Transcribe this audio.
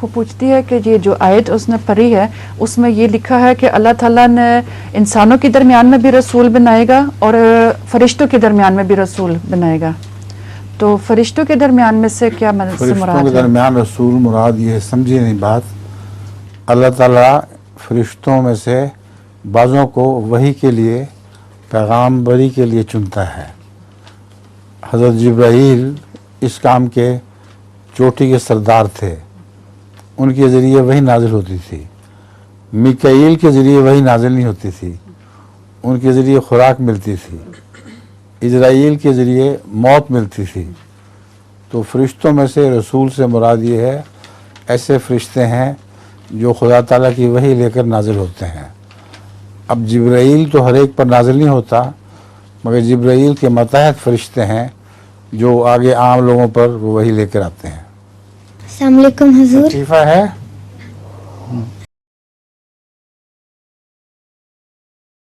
وہ پوچھتی ہے کہ یہ جو آیت اس نے پڑھی ہے اس میں یہ لکھا ہے کہ اللہ تعالیٰ نے انسانوں کے درمیان میں بھی رسول بنائے گا اور فرشتوں کے درمیان میں بھی رسول بنائے گا، تو فرشتوں کے درمیان میں سے کیا مراد ہے؟ فرشتوں کے درمیان رسول مراد یہ ہے، سمجھیے نہیں بات، اللہ تعالیٰ فرشتوں میں سے بعضوں کو وحی کے لیے، پیغام بری کے لیے چنتا ہے۔ حضرت جبرائیل اس کام کے چوٹی کے سردار تھے، ان کے ذریعے وحی نازل ہوتی تھی۔ میکائیل کے ذریعے وحی نازل نہیں ہوتی تھی، ان کے ذریعے خوراک ملتی تھی۔ اسرائیل کے ذریعے موت ملتی تھی۔ تو فرشتوں میں سے رسول سے مراد یہ ہے ایسے فرشتے ہیں جو خدا تعالیٰ کی وحی لے کر نازل ہوتے ہیں۔ اب جبرائیل تو ہر ایک پر نازل نہیں ہوتا، مگر جبرائیل کے ماتحت فرشتے ہیں جو آگے عام لوگوں پر وہ وحی لے کر آتے ہیں۔ السلام علیکم حضور۔ لطیفہ ہے